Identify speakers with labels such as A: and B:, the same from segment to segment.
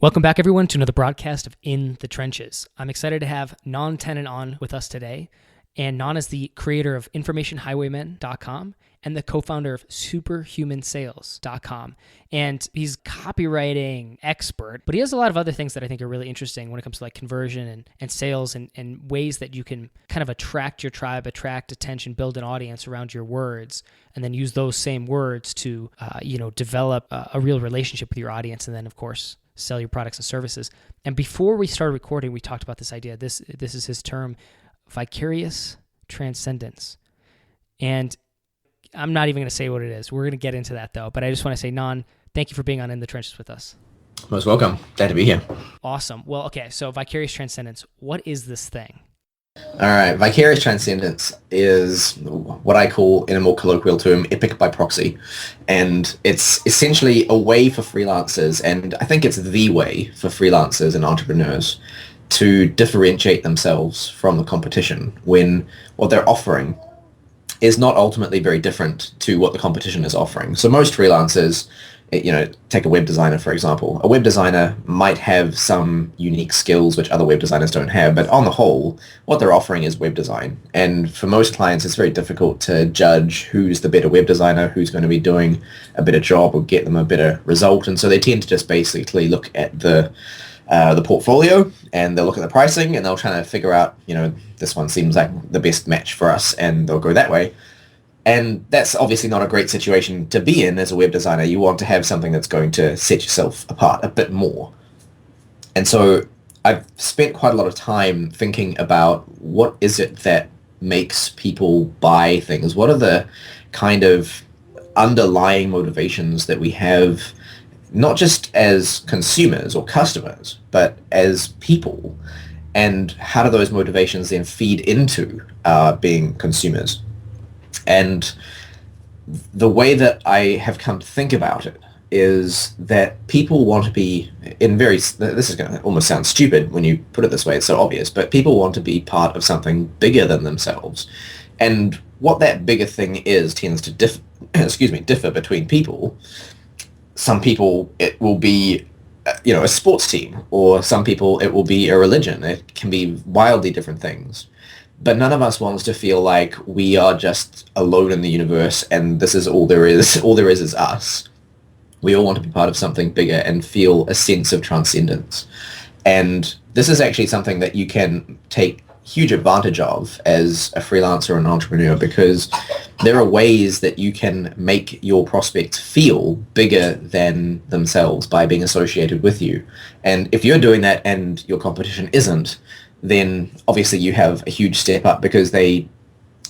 A: Welcome back, everyone, to another broadcast of In the Trenches. I'm excited to have Bnonn Tennant on with us today. And Bnonn is the creator of InformationHighwaymen.com and the co-founder of SuperhumanSales.com. And he's a copywriting expert, but he has a lot of other things that I think are really interesting when it comes to like conversion and sales and ways that you can kind of attract your tribe, attract attention, build an audience around your words, and then use those same words to, develop a real relationship with your audience. And then, of course, sell your products and services. And before we started recording, we talked about this idea. This is his term, vicarious transcendence. And I'm not even going to say what it is. We're going to get into that though. But I just want to say, Bnonn, thank you for being on In the Trenches with us.
B: Most welcome. Glad to be here.
A: Awesome. Well, okay. So vicarious transcendence, what is this thing?
B: All right. Vicarious transcendence is what I call, in a more colloquial term, epic by proxy. And it's essentially a way for freelancers, and I think it's the way for freelancers and entrepreneurs to differentiate themselves from the competition when what they're offering is not ultimately very different to what the competition is offering. So most freelancers, take a web designer, for example. A web designer might have some unique skills which other web designers don't have, but on the whole, what they're offering is web design. And for most clients, it's very difficult to judge who's the better web designer, who's going to be doing a better job or get them a better result. And so they tend to just basically look at the portfolio, and they'll look at the pricing, and they'll try to figure out, this one seems like the best match for us, and they'll go that way. And that's obviously not a great situation to be in as a web designer. You want to have something that's going to set yourself apart a bit more. And so I've spent quite a lot of time thinking about what is it that makes people buy things? What are the kind of underlying motivations that we have, not just as consumers or customers, but as people? And how do those motivations then feed into being consumers? And the way that I have come to think about it is that people want to be this is going to almost sound stupid when you put it this way, it's so obvious, but people want to be part of something bigger than themselves. And what that bigger thing is tends to differ between people. Some people, it will be a sports team, or some people it will be a religion. It can be wildly different things. But none of us wants to feel like we are just alone in the universe and this is all there is. All there is us. We all want to be part of something bigger and feel a sense of transcendence. And this is actually something that you can take huge advantage of as a freelancer or an entrepreneur, because there are ways that you can make your prospects feel bigger than themselves by being associated with you. And if you're doing that and your competition isn't, then obviously you have a huge step up, because they're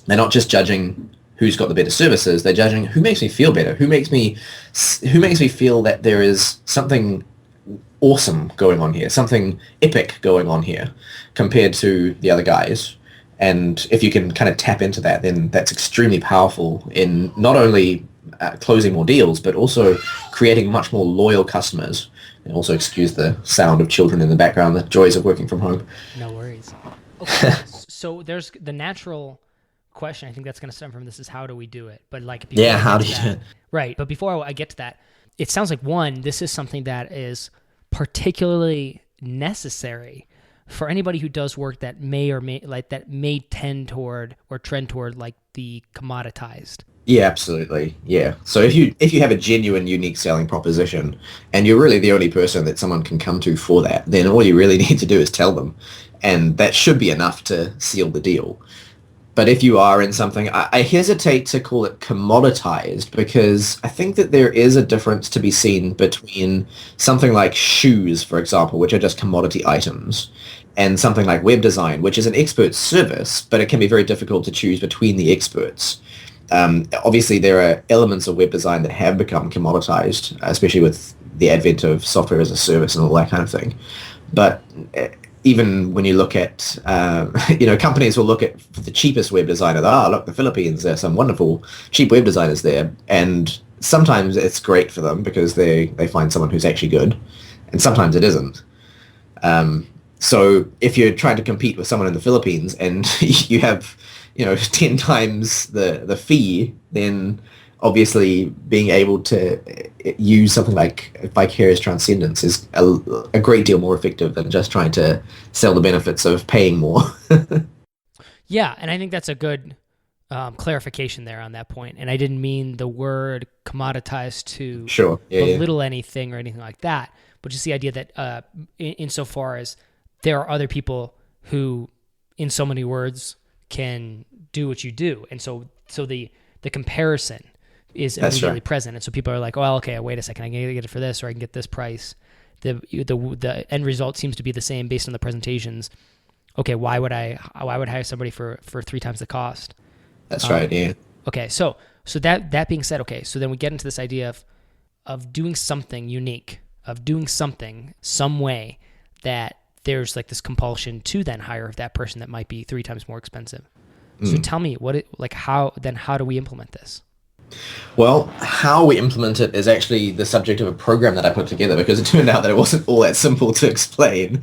B: not just judging who's got the better services, they're judging who makes me feel better, who makes me feel that there is something awesome going on here, something epic going on here compared to the other guys. And if you can kind of tap into that, then that's extremely powerful in not only closing more deals, but also creating much more loyal customers. And also excuse the sound of children in the background, the joys of working from home.
A: No worries. Okay, so there's the natural question, I think that's going to stem from this, is how do we do it? But like,
B: how do you do it?
A: Right. But before I get to that, it sounds like, one, this is something that is particularly necessary for anybody who does work that may tend toward or trend toward like the commoditized.
B: Yeah, absolutely. Yeah. So if you have a genuine, unique selling proposition and you're really the only person that someone can come to for that, then all you really need to do is tell them. And that should be enough to seal the deal. But if you are in something, I hesitate to call it commoditized, because I think that there is a difference to be seen between something like shoes, for example, which are just commodity items, and something like web design, which is an expert service, but it can be very difficult to choose between the experts. Obviously, there are elements of web design that have become commoditized, especially with the advent of software as a service and all that kind of thing. But even when you look at, companies will look at the cheapest web designer. Look, the Philippines, there's some wonderful cheap web designers there. And sometimes it's great for them because they find someone who's actually good. And sometimes it isn't. So if you're trying to compete with someone in the Philippines and you have 10 times the fee, then obviously being able to use something like vicarious transcendence is a great deal more effective than just trying to sell the benefits of paying more.
A: Yeah, and I think that's a good clarification there on that point. And I didn't mean the word commoditized to
B: Sure. Yeah, yeah.
A: belittle anything or anything like that, but just the idea that insofar as there are other people who, in so many words, can do what you do, and so the comparison is
B: That's
A: immediately
B: right.
A: present, and so people are like, "Oh, well, okay, wait a second, I can get it for this, or I can get this price." The end result seems to be the same based on the presentations. Okay, why would I hire somebody for 3 times the cost?
B: That's right. Yeah.
A: Okay, so that being said, okay, so then we get into this idea of doing something unique, of doing something some way that there's like this compulsion to then hire that person that might be 3 times more expensive. So tell me how do we implement this?
B: Well, how we implement it is actually the subject of a program that I put together, because it turned out that it wasn't all that simple to explain,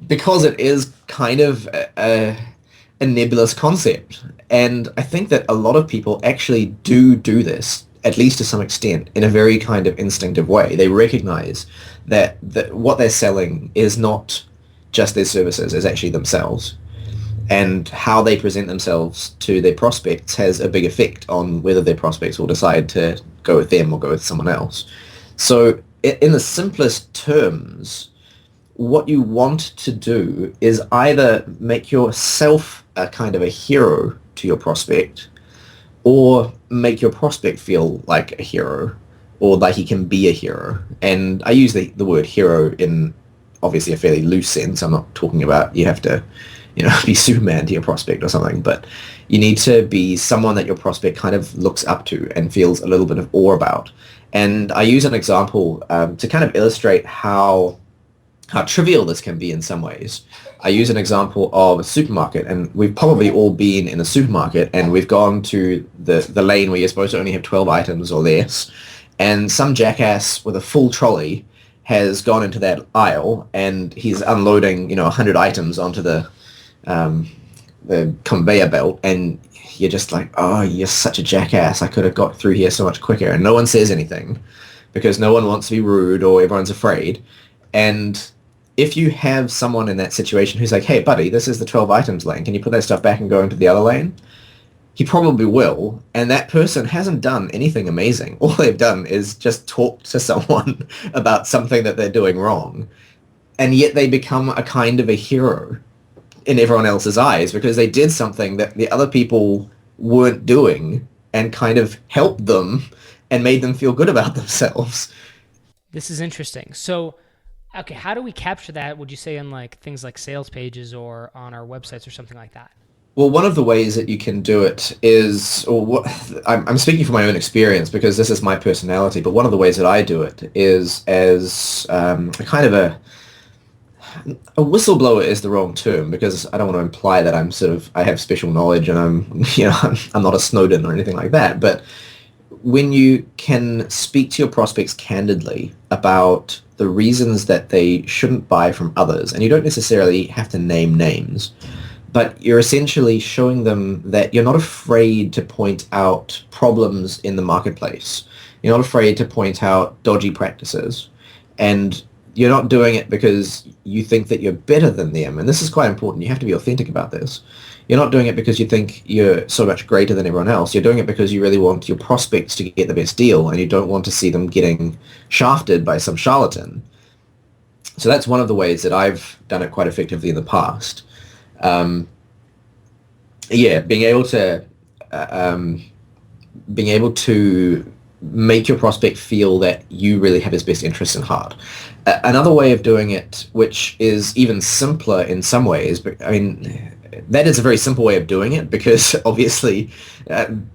B: because it is kind of a nebulous concept. And I think that a lot of people actually do this, at least to some extent, in a very kind of instinctive way. They recognize that what they're selling is not just their services, is actually themselves. And how they present themselves to their prospects has a big effect on whether their prospects will decide to go with them or go with someone else. So in the simplest terms, what you want to do is either make yourself a kind of a hero to your prospect, or make your prospect feel like a hero, or like he can be a hero. And I use the word hero in obviously a fairly loose sense. I'm not talking about you have to be Superman to your prospect or something, but you need to be someone that your prospect kind of looks up to and feels a little bit of awe about. And I use an example to kind of illustrate how trivial this can be in some ways. I use an example of a supermarket, and we've probably all been in a supermarket, and we've gone to the lane where you're supposed to only have 12 items or less, and some jackass with a full trolley has gone into that aisle, and he's unloading 100 items onto the conveyor belt, and you're just like, oh, you're such a jackass, I could have got through here so much quicker. And no one says anything because no one wants to be rude, or everyone's afraid. And if you have someone in that situation who's like, hey buddy, this is the 12 items lane, can you put that stuff back and go into the other lane? He probably will, and that person hasn't done anything amazing. All they've done is just talk to someone about something that they're doing wrong, and yet they become a kind of a hero in everyone else's eyes because they did something that the other people weren't doing, and kind of helped them and made them feel good about themselves.
A: This is interesting. So, okay, how do we capture that, would you say, in like things like sales pages or on our websites or something like that?
B: Well, one of the ways that you can do it is, I'm speaking from my own experience because this is my personality, but one of the ways that I do it is as a kind of a whistleblower is the wrong term, because I don't want to imply that I have special knowledge and I'm not a Snowden or anything like that. But when you can speak to your prospects candidly about the reasons that they shouldn't buy from others, and you don't necessarily have to name names, but you're essentially showing them that you're not afraid to point out problems in the marketplace. You're not afraid to point out dodgy practices, and you're not doing it because you think that you're better than them. And this is quite important. You have to be authentic about this. You're not doing it because you think you're so much greater than everyone else. You're doing it because you really want your prospects to get the best deal, and you don't want to see them getting shafted by some charlatan. So that's one of the ways that I've done it quite effectively in the past. Being able to make your prospect feel that you really have his best interests in heart. Another way of doing it, which is even simpler in some ways, but I mean, that is a very simple way of doing it, because obviously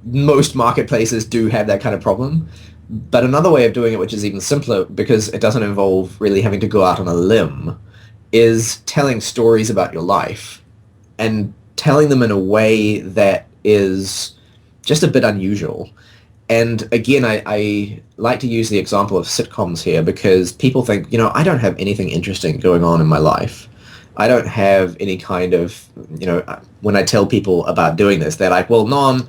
B: most marketplaces do have that kind of problem. But another way of doing it, which is even simpler because it doesn't involve really having to go out on a limb, is telling stories about your life, and telling them in a way that is just a bit unusual. And again, I like to use the example of sitcoms here, because people think, I don't have anything interesting going on in my life. I don't have any kind of, when I tell people about doing this, they're like, well, Bnonn,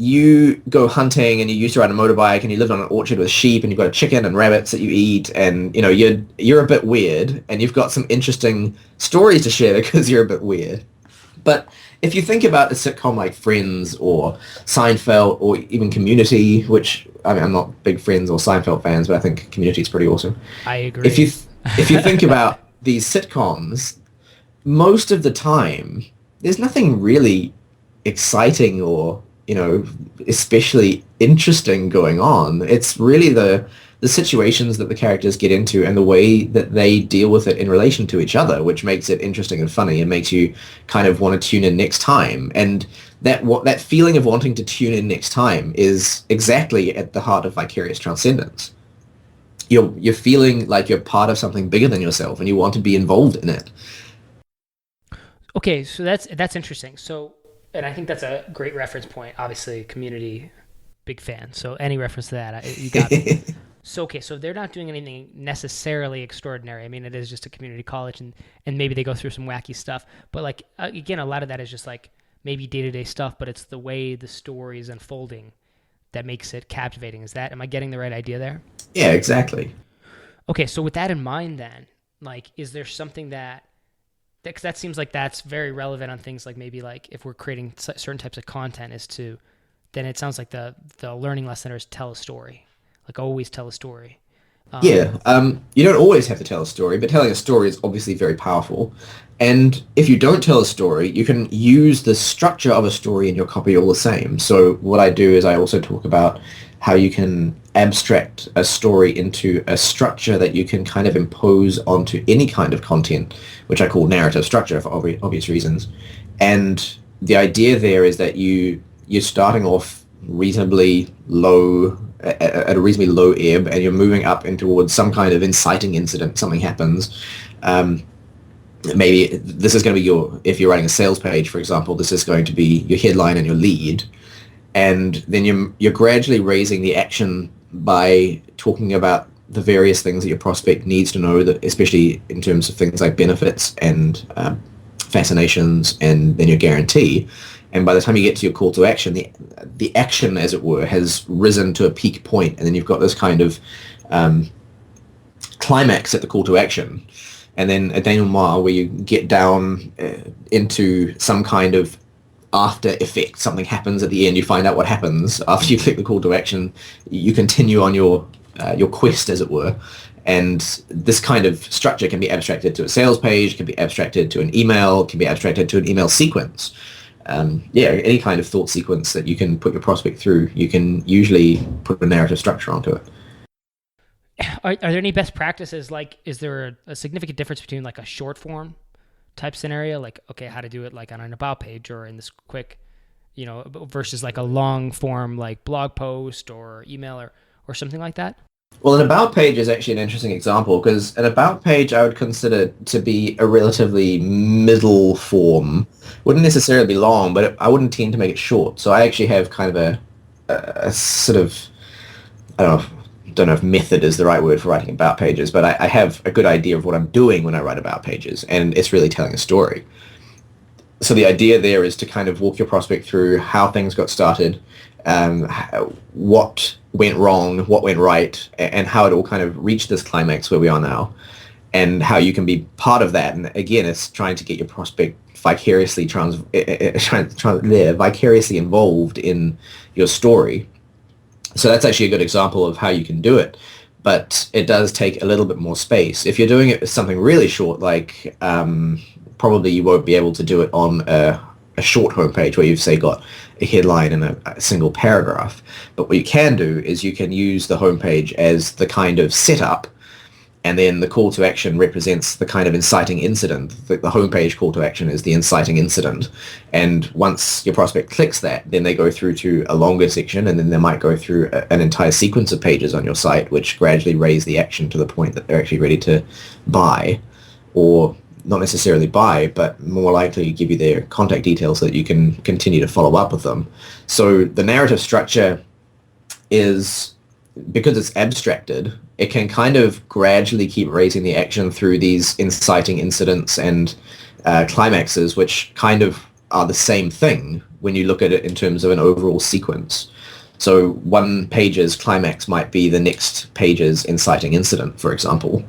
B: you go hunting and you used to ride a motorbike and you lived on an orchard with sheep and you've got a chicken and rabbits that you eat, and you're a bit weird and you've got some interesting stories to share because you're a bit weird. But if you think about a sitcom like Friends or Seinfeld or even Community, which, I mean, I'm not big Friends or Seinfeld fans, but I think Community is pretty awesome.
A: I agree.
B: If you think about these sitcoms, most of the time there's nothing really exciting or especially interesting going on. It's really the situations that the characters get into and the way that they deal with it in relation to each other, which makes it interesting and funny and makes you kind of want to tune in next time. And that feeling of wanting to tune in next time is exactly at the heart of vicarious transcendence. You're feeling like you're part of something bigger than yourself and you want to be involved in it.
A: Okay, so that's interesting. So, and I think that's a great reference point. Obviously, Community, big fan. So any reference to that, you got me. So, okay, so they're not doing anything necessarily extraordinary. I mean, it is just a community college, and maybe they go through some wacky stuff. But, like, again, a lot of that is just, like, maybe day-to-day stuff, but it's the way the story is unfolding that makes it captivating. Am I getting the right idea there?
B: Yeah, exactly.
A: Okay, so with that in mind then, like, is there something because that seems like that's very relevant on things like maybe like if we're creating certain types of content then it sounds like the learning lesson is tell a story, like always tell a story.
B: You don't always have to tell a story, but telling a story is obviously very powerful. And if you don't tell a story, you can use the structure of a story in your copy all the same. So what I do is I also talk about how you can abstract a story into a structure that you can kind of impose onto any kind of content, which I call narrative structure for obvious reasons. And the idea there is that you're starting off reasonably low, at a reasonably low ebb, and you're moving up in towards some kind of inciting incident. Something happens. Maybe this is going to be if you're writing a sales page, for example, this is going to be your headline and your lead. And then you're gradually raising the action by talking about the various things that your prospect needs to know, that especially in terms of things like benefits and fascinations, and then your guarantee. And by the time you get to your call to action, the action, as it were, has risen to a peak point, and then you've got this kind of climax at the call to action. And then a denouement where you get down into some kind of after effect. Something happens at the end. You find out what happens after you click the call to action. You continue on your quest, as it were. And this kind of structure can be abstracted to a sales page, can be abstracted to an email, can be abstracted to an email sequence. Any kind of thought sequence that you can put your prospect through, you can usually put a narrative structure onto it.
A: Are there any best practices? Like, is there a significant difference between like a short form type scenario, like, okay, how to do it like on an about page or in this quick, versus like a long form, like blog post or email or something like that?
B: Well, an about page is actually an interesting example, because an about page I would consider to be a relatively middle form. Wouldn't necessarily be long, but I wouldn't tend to make it short. So I actually have kind of a sort of, I don't know if method is the right word for writing about pages, but I have a good idea of what I'm doing when I write about pages, and it's really telling a story. So the idea there is to kind of walk your prospect through how things got started, what went wrong, what went right, and how it all kind of reached this climax where we are now, and how you can be part of that. And again, it's trying to get your prospect vicariously vicariously involved in your story. So that's actually a good example of how you can do it, but it does take a little bit more space. If you're doing it with something really short, like probably you won't be able to do it on a short homepage where you've, say, got a headline and a single paragraph. But what you can do is you can use the homepage as the kind of setup, and then the call to action represents the kind of inciting incident. The homepage call to action is the inciting incident. And once your prospect clicks that, then they go through to a longer section, and then they might go through an entire sequence of pages on your site, which gradually raise the action to the point that they're actually ready to buy, or not necessarily buy, but more likely give you their contact details so that you can continue to follow up with them. So the narrative structure is, because it's abstracted, it can kind of gradually keep raising the action through these inciting incidents and climaxes, which kind of are the same thing, when you look at it in terms of an overall sequence. So one page's climax might be the next page's inciting incident, for example.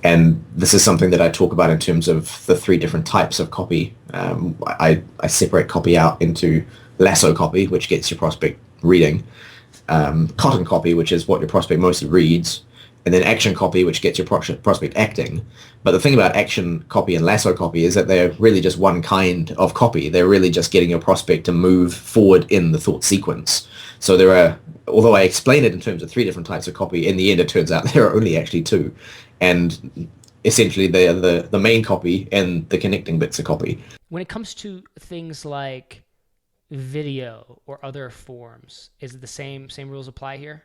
B: And this is something that I talk about in terms of the 3 different types of copy. I separate copy out into lasso copy, which gets your prospect reading, cotton copy, which is what your prospect mostly reads, and then action copy, which gets your prospect acting. But the thing about action copy and lasso copy is that they're really just one kind of copy. They're really just getting your prospect to move forward in the thought sequence. So there are, although I explain it in terms of 3 different types of copy, in the end it turns out there are only actually 2. And essentially they are the main copy and the connecting bits of copy.
A: When it comes to things like video or other forms, is it the same rules apply here?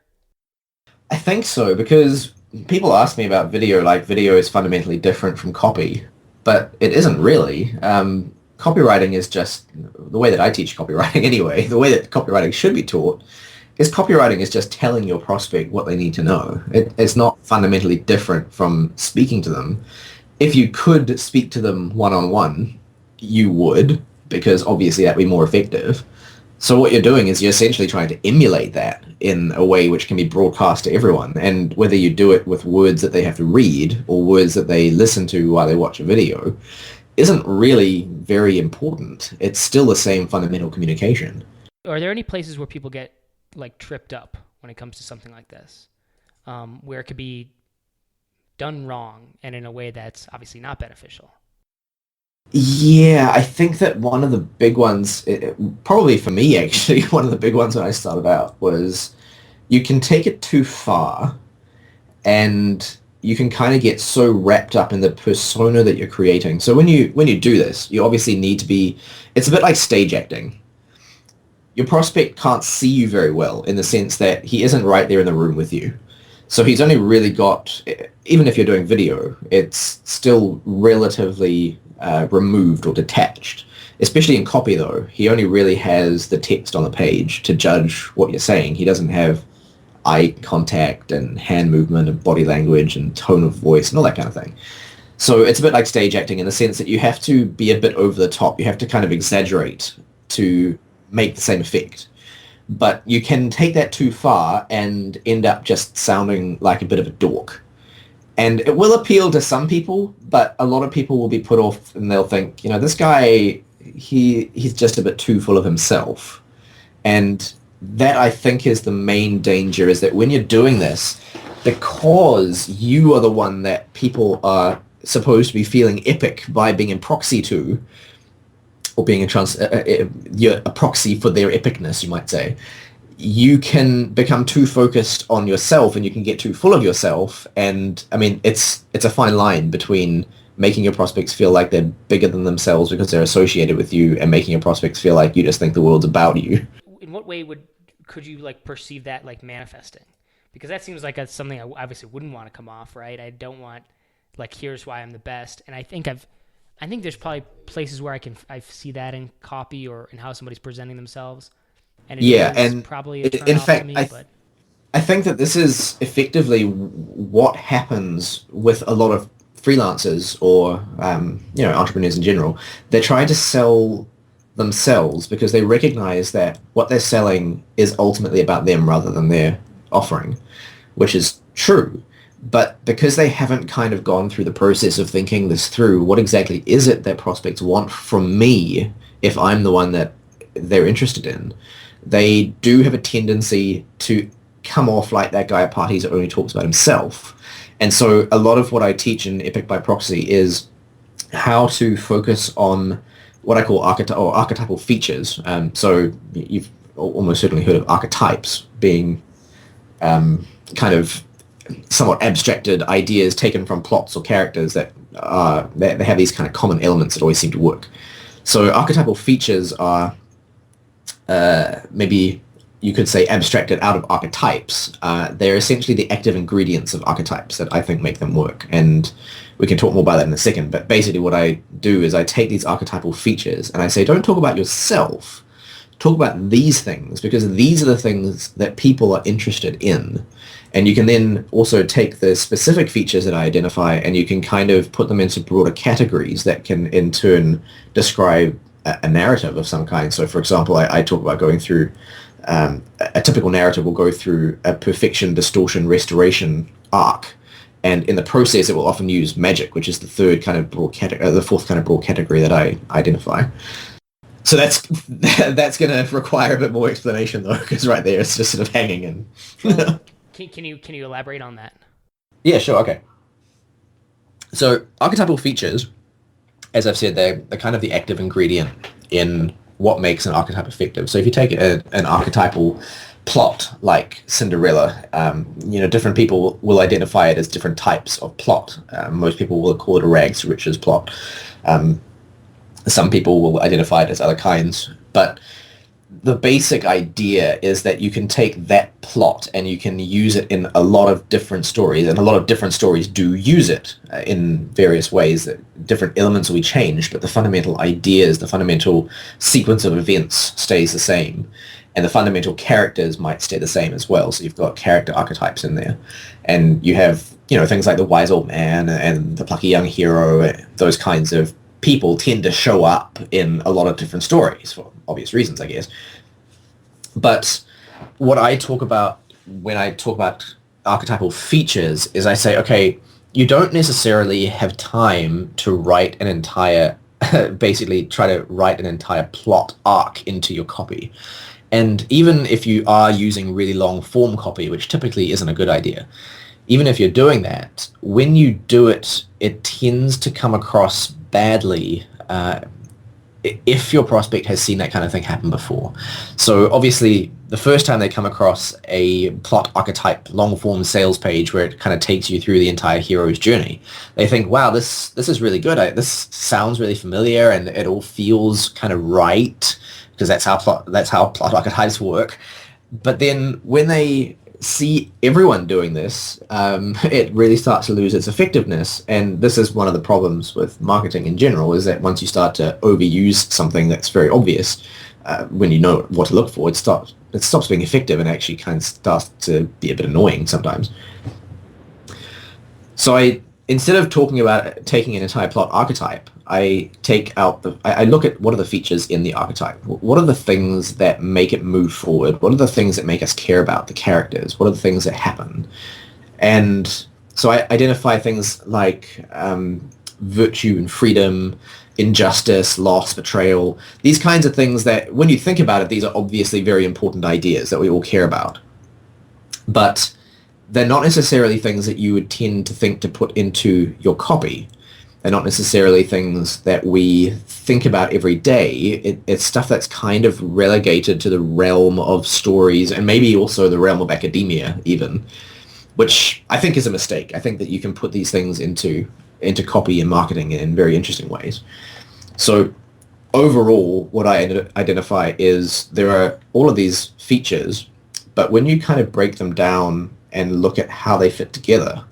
B: I think so, because people ask me about video, like video is fundamentally different from copy, but it isn't really. Copywriting is just, the way that I teach copywriting anyway, the way that copywriting should be taught, is copywriting is just telling your prospect what they need to know. It's not fundamentally different from speaking to them. If you could speak to them one-on-one, you would, because obviously that'd be more effective. So what you're doing is you're essentially trying to emulate that in a way which can be broadcast to everyone. And whether you do it with words that they have to read or words that they listen to while they watch a video isn't really very important. It's still the same fundamental communication.
A: Are there any places where people get like tripped up when it comes to something like this, where it could be done wrong and in a way that's obviously not beneficial?
B: Yeah, I think that one of the big ones, probably for me actually, one of the big ones when I started out was you can take it too far and you can kind of get so wrapped up in the persona that you're creating. So when you do this, you obviously need to be, it's a bit like stage acting. Your prospect can't see you very well in the sense that he isn't right there in the room with you. So he's only really got, even if you're doing video, it's still relatively removed or detached. Especially in copy though, he only really has the text on the page to judge what you're saying. He doesn't have eye contact and hand movement and body language and tone of voice and all that kind of thing. So it's a bit like stage acting in the sense that you have to be a bit over the top. You have to kind of exaggerate to make the same effect. But you can take that too far and end up just sounding like a bit of a dork. And it will appeal to some people, but a lot of people will be put off and they'll think, you know, this guy, he's just a bit too full of himself. And that, I think, is the main danger, is that when you're doing this, because you are the one that people are supposed to be feeling epic by being in proxy to, or being you're a proxy for their epicness, you might say, you can become too focused on yourself and you can get too full of yourself. And I mean, it's a fine line between making your prospects feel like they're bigger than themselves because they're associated with you and making your prospects feel like you just think the world's about you.
A: In what way could you like perceive that like manifesting? Because that seems like that's something I obviously wouldn't want to come off, right? I don't want like, here's why I'm the best. And I think there's probably places where I see that in copy or in how somebody's presenting themselves. And
B: and
A: probably a turn
B: in
A: off
B: fact,
A: to me,
B: I think that this is effectively what happens with a lot of freelancers or entrepreneurs in general. They're trying to sell themselves because they recognize that what they're selling is ultimately about them rather than their offering, which is true. But because they haven't kind of gone through the process of thinking this through, what exactly is it that prospects want from me if I'm the one that they're interested in, they do have a tendency to come off like that guy at parties that only talks about himself. And so a lot of what I teach in Epic by Proxy is how to focus on what I call archetypal features. So you've almost certainly heard of archetypes being kind of somewhat abstracted ideas taken from plots or characters that they have these kind of common elements that always seem to work. So archetypal features are maybe you could say abstracted out of archetypes. They're essentially the active ingredients of archetypes that I think make them work. And we can talk more about that in a second. But basically what I do is I take these archetypal features and I say, don't talk about yourself. Talk about these things, because these are the things that people are interested in. And you can then also take the specific features that I identify and you can kind of put them into broader categories that can in turn describe a narrative of some kind. So for example, I talk about going through a typical narrative will go through a perfection, distortion, restoration arc. And in the process, it will often use magic, which is the third kind of broad category, the fourth kind of broad category that I identify. So that's going to require a bit more explanation, though, because right there it's just sort of hanging. And
A: can you elaborate on that?
B: Yeah, sure. Okay. So archetypal features, as I've said, they're kind of the active ingredient in what makes an archetype effective. So if you take an archetypal plot like Cinderella, different people will identify it as different types of plot. Most people will call it a rags to riches plot. Some people will identify it as other kinds, but the basic idea is that you can take that plot and you can use it in a lot of different stories, and a lot of different stories do use it in various ways. That different elements will be changed, but the fundamental ideas, the fundamental sequence of events stays the same, and the fundamental characters might stay the same as well. So you've got character archetypes in there, and you have things like the wise old man and the plucky young hero. Those kinds of people tend to show up in a lot of different stories for obvious reasons, I guess. But what I talk about when I talk about archetypal features is I say, okay, you don't necessarily have time to write an entire, basically try to write an entire plot arc into your copy. And even if you are using really long form copy, which typically isn't a good idea, even if you're doing that, when you do it, it tends to come across badly if your prospect has seen that kind of thing happen before. So obviously, the first time they come across a plot archetype long form sales page where it kind of takes you through the entire hero's journey, they think, wow, this is really good. This sounds really familiar, and it all feels kind of right, because that's how plot archetypes work. But then when they see everyone doing this, it really starts to lose its effectiveness. And this is one of the problems with marketing in general, is that once you start to overuse something that's very obvious, when you know what to look for, it stops being effective and actually kind of starts to be a bit annoying sometimes. So instead of talking about taking an entire plot archetype, I look at what are the features in the archetype. What are the things that make it move forward? What are the things that make us care about the characters? What are the things that happen? And so I identify things like virtue and freedom, injustice, loss, betrayal, these kinds of things that, when you think about it, these are obviously very important ideas that we all care about. But they're not necessarily things that you would tend to think to put into your copy. They're not necessarily things that we think about every day. It's stuff that's kind of relegated to the realm of stories, and maybe also the realm of academia even, which I think is a mistake. I think that you can put these things into copy and marketing in very interesting ways. So overall, what I identify is there are all of these features, but when you kind of break them down and look at how they fit together,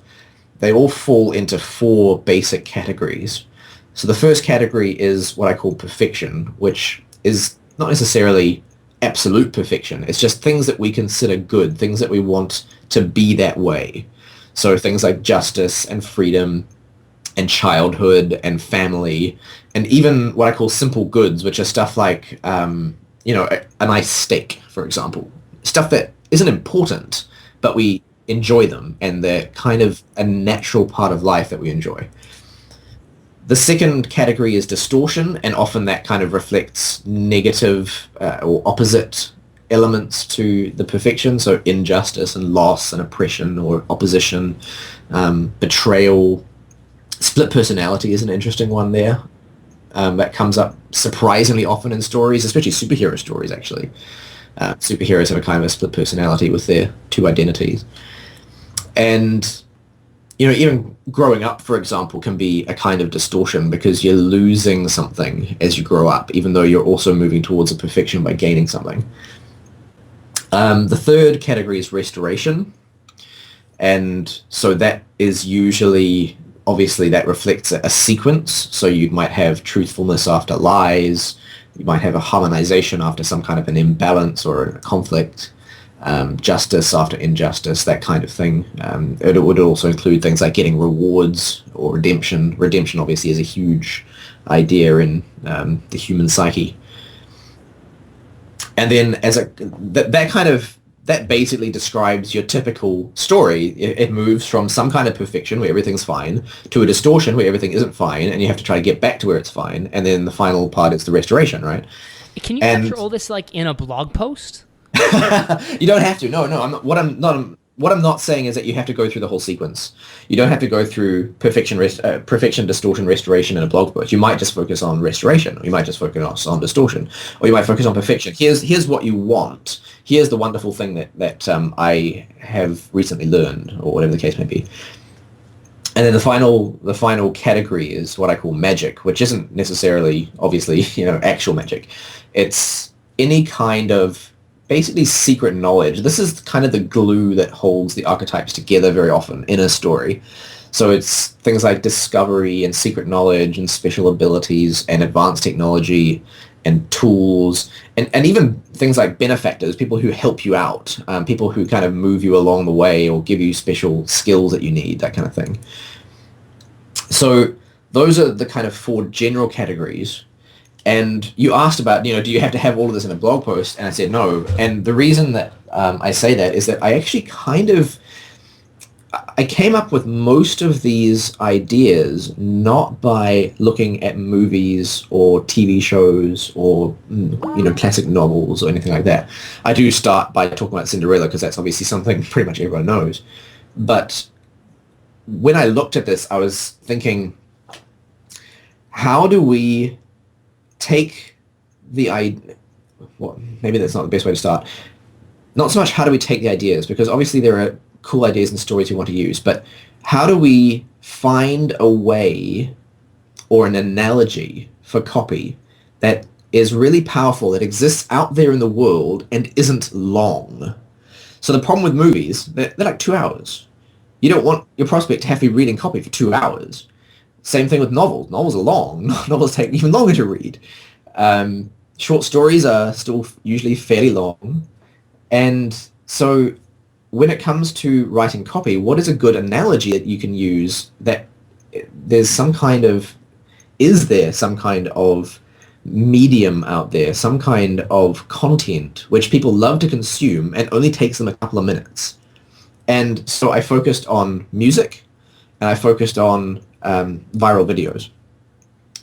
B: they all fall into four basic categories. So the first category is what I call perfection, which is not necessarily absolute perfection. It's just things that we consider good, things that we want to be that way. So things like justice and freedom and childhood and family, and even what I call simple goods, which are stuff like, a nice steak, for example. Stuff that isn't important, but we enjoy them, and they're kind of a natural part of life that we enjoy. The second category is distortion, and often that kind of reflects negative or opposite elements to the perfection, so injustice and loss and oppression or opposition, betrayal. Split personality is an interesting one there. That comes up surprisingly often in stories, especially superhero stories, actually. Superheroes have a kind of a split personality with their two identities. And, even growing up, for example, can be a kind of distortion, because you're losing something as you grow up, even though you're also moving towards a perfection by gaining something. The third category is restoration. And so that is usually, obviously, that reflects a sequence. So you might have truthfulness after lies. You might have a harmonization after some kind of an imbalance or a conflict. justice after injustice, that kind of thing. It would also include things like getting rewards or redemption. Redemption obviously is a huge idea in the human psyche. And then that basically describes your typical story. It moves from some kind of perfection where everything's fine to a distortion where everything isn't fine and you have to try to get back to where it's fine. And then the final part is the restoration, right?
A: Can you capture all this like in a blog post?
B: You don't have to. No. What I'm not saying is that you have to go through the whole sequence. You don't have to go through perfection, distortion, restoration in a blog post. You might just focus on restoration, or you might just focus on distortion, or you might focus on perfection. Here's what you want. Here's the wonderful thing that I have recently learned, or whatever the case may be. And then the final category is what I call magic, which isn't necessarily, obviously, actual magic. It's any kind of basically secret knowledge. This is kind of the glue that holds the archetypes together very often in a story. So it's things like discovery and secret knowledge and special abilities and advanced technology and tools and even things like benefactors, people who help you out, people who kind of move you along the way or give you special skills that you need, that kind of thing. So those are the kind of 4 general categories. And you asked about, do you have to have all of this in a blog post? And I said no. And the reason that I say that is that I actually I came up with most of these ideas not by looking at movies or TV shows or, classic novels or anything like that. I do start by talking about Cinderella because that's obviously something pretty much everyone knows. But when I looked at this, I was thinking, how do we take the idea, well, maybe that's not the best way to start. Not so much how do we take the ideas, because obviously there are cool ideas and stories we want to use, but how do we find a way or an analogy for copy that is really powerful, that exists out there in the world and isn't long? So the problem with movies, they're like 2 hours. You don't want your prospect to have to be reading copy for 2 hours. Same thing with novels. Novels are long. Novels take even longer to read. Short stories are still usually fairly long. And so when it comes to writing copy, what is a good analogy that you can use that is there some kind of medium out there, some kind of content which people love to consume and only takes them a couple of minutes? And so I focused on music and I focused on viral videos,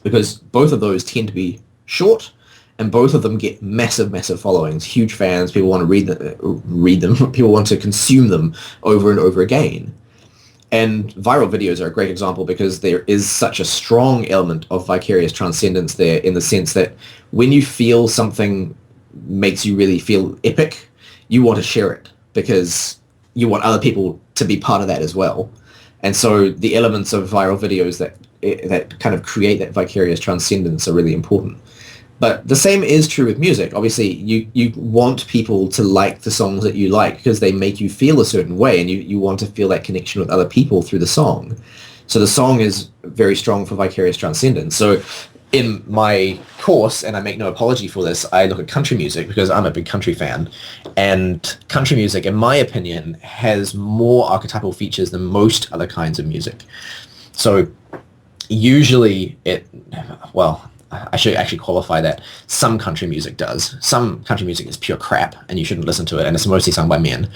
B: because both of those tend to be short and both of them get massive followings, huge fans. People want to read them. People want to consume them over and over again. And viral videos are a great example because there is such a strong element of vicarious transcendence there, in the sense that when you feel something makes you really feel epic, you want to share it because you want other people to be part of that as well. And so the elements of viral videos that kind of create that vicarious transcendence are really important. But the same is true with music. Obviously, you want people to like the songs that you like because they make you feel a certain way, and you want to feel that connection with other people through the song. So the song is very strong for vicarious transcendence. So in my course, and I make no apology for this, I look at country music because I'm a big country fan. And country music, in my opinion, has more archetypal features than most other kinds of music. So usually I should actually qualify that. Some country music does. Some country music is pure crap and you shouldn't listen to it, and it's mostly sung by men.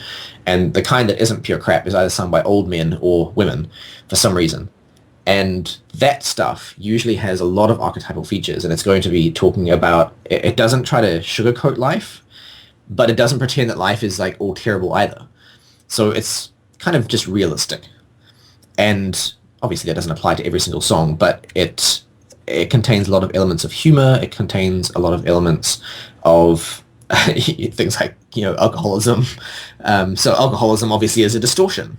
B: And the kind that isn't pure crap is either sung by old men or women for some reason. And that stuff usually has a lot of archetypal features, and it's going to be talking about, it doesn't try to sugarcoat life, but it doesn't pretend that life is like all terrible either. So it's kind of just realistic. And obviously that doesn't apply to every single song, but it contains a lot of elements of humor. It contains a lot of elements of things like, alcoholism. So alcoholism obviously is a distortion.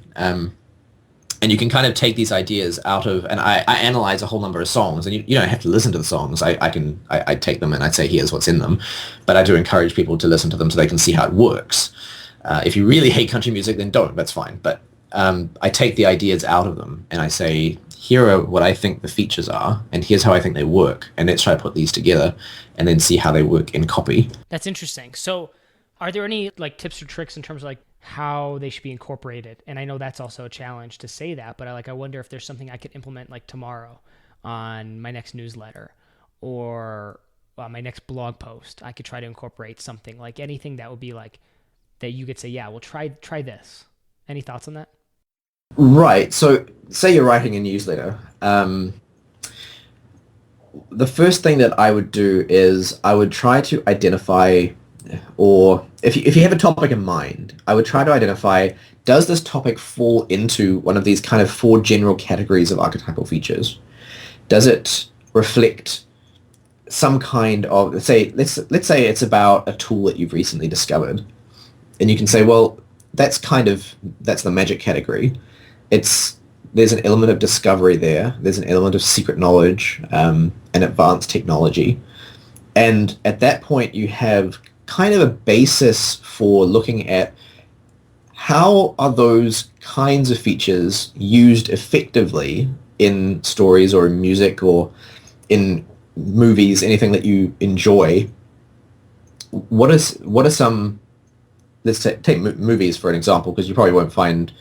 B: And you can kind of take these ideas out of, and I analyze a whole number of songs, and you don't have to listen to the songs. I take them and I say, here's what's in them. But I do encourage people to listen to them so they can see how it works. If you really hate country music, then don't, that's fine. But I take the ideas out of them and I say, here are what I think the features are, and here's how I think they work. And let's try to put these together and then see how they work in copy.
A: That's interesting. So Are there any like tips or tricks in terms of like how they should be incorporated? And I know that's also a challenge to say that, but I wonder if there's something I could implement like tomorrow on my next newsletter or my next blog post. I could try to incorporate something, like anything that would be like that you could say, yeah, well, try this. Any thoughts on that?
B: Right. So say you're writing a newsletter. The first thing that I would do is I would try to identify, or if you have a topic in mind, I would try to identify, does this topic fall into one of these kind of 4 general categories of archetypal features? Does it reflect some kind of, let's say it's about a tool that you've recently discovered, and you can say, well, that's the magic category. There's an element of discovery there. There's an element of secret knowledge and advanced technology. And at that point, you have kind of a basis for looking at how are those kinds of features used effectively in stories or in music or in movies, anything that you enjoy. What are some, let's take movies for an example, because you probably won't find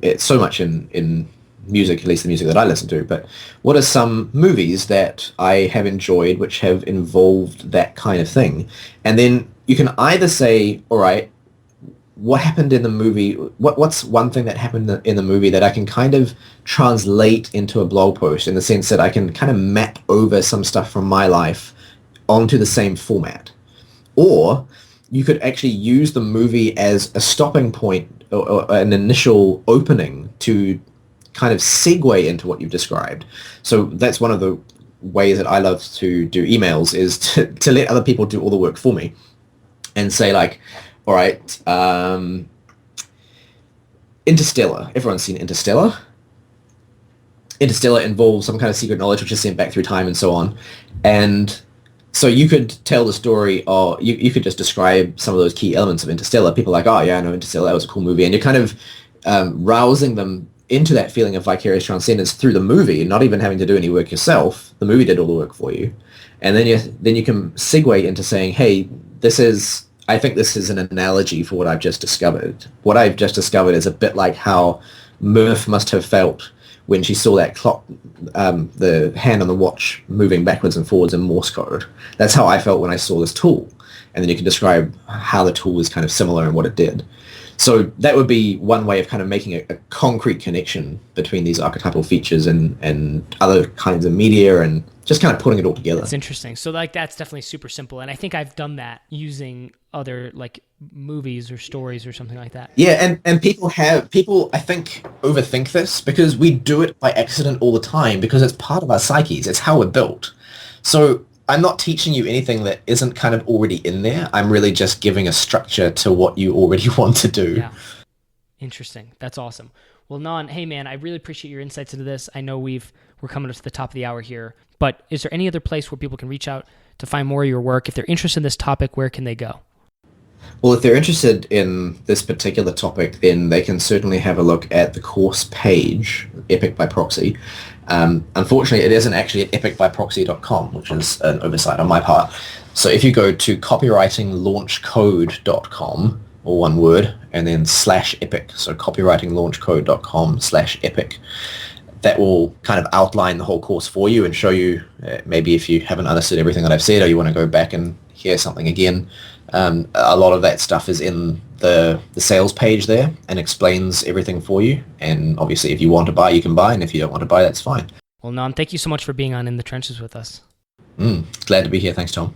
B: it so much in music, at least the music that I listen to, but what are some movies that I have enjoyed which have involved that kind of thing? And then you can either say, all right, what happened in the movie? What's one thing that happened in the movie that I can kind of translate into a blog post, in the sense that I can kind of map over some stuff from my life onto the same format? Or you could actually use the movie as a stopping point or an initial opening to kind of segue into what you've described. So that's one of the ways that I love to do emails, is to let other people do all the work for me and say, like, all right, Interstellar. Everyone's seen Interstellar. Interstellar involves some kind of secret knowledge which is sent back through time and so on. And so you could tell the story, or you could just describe some of those key elements of Interstellar. People are like, oh yeah, I know Interstellar, that was a cool movie. And you're kind of rousing them into that feeling of vicarious transcendence through the movie, not even having to do any work yourself. The movie did all the work for you. And then you can segue into saying, hey, I think this is an analogy for what I've just discovered. What I've just discovered is a bit like how Murph must have felt when she saw that clock, the hand on the watch moving backwards and forwards in Morse code. That's how I felt when I saw this tool. And then you can describe how the tool is kind of similar and what it did. So that would be one way of kind of making a concrete connection between these archetypal features and other kinds of media, and just kind of putting it all together.
A: That's interesting. So like that's definitely super simple. And I think I've done that using other like movies or stories or something like that.
B: Yeah, and people I think overthink this, because we do it by accident all the time, because it's part of our psyches. It's how we're built. So I'm not teaching you anything that isn't kind of already in there. I'm really just giving a structure to what you already want to do.
A: Yeah. Interesting. That's awesome. Well, Bnonn, hey man, I really appreciate your insights into this. I know we're coming up to the top of the hour here, but is there any other place where people can reach out to find more of your work? If they're interested in this topic, where can they go?
B: Well, if they're interested in this particular topic, then they can certainly have a look at the course page, Epic by Proxy. Unfortunately, it isn't actually at epicbyproxy.com, which is an oversight on my part. So if you go to copywritinglaunchcode.com, or one word, and then /epic, so copywritinglaunchcode.com/epic, that will kind of outline the whole course for you and show you, maybe if you haven't understood everything that I've said, or you want to go back and hear something again. A lot of that stuff is in the sales page there and explains everything for you. And obviously, if you want to buy, you can buy. And if you don't want to buy, that's fine.
A: Well, Bnonn, thank you so much for being on In the Trenches with us.
B: Glad to be here. Thanks, Tom.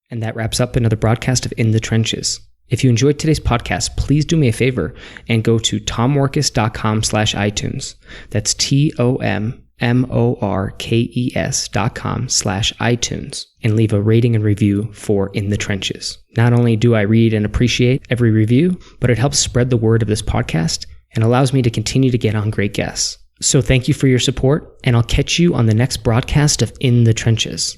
A: And that wraps up another broadcast of In the Trenches. If you enjoyed today's podcast, please do me a favor and go to tommorkes.com/iTunes. That's TOMMORKES.com/iTunes, and leave a rating and review for In the Trenches. Not only do I read and appreciate every review, but it helps spread the word of this podcast and allows me to continue to get on great guests. So thank you for your support, and I'll catch you on the next broadcast of In the Trenches.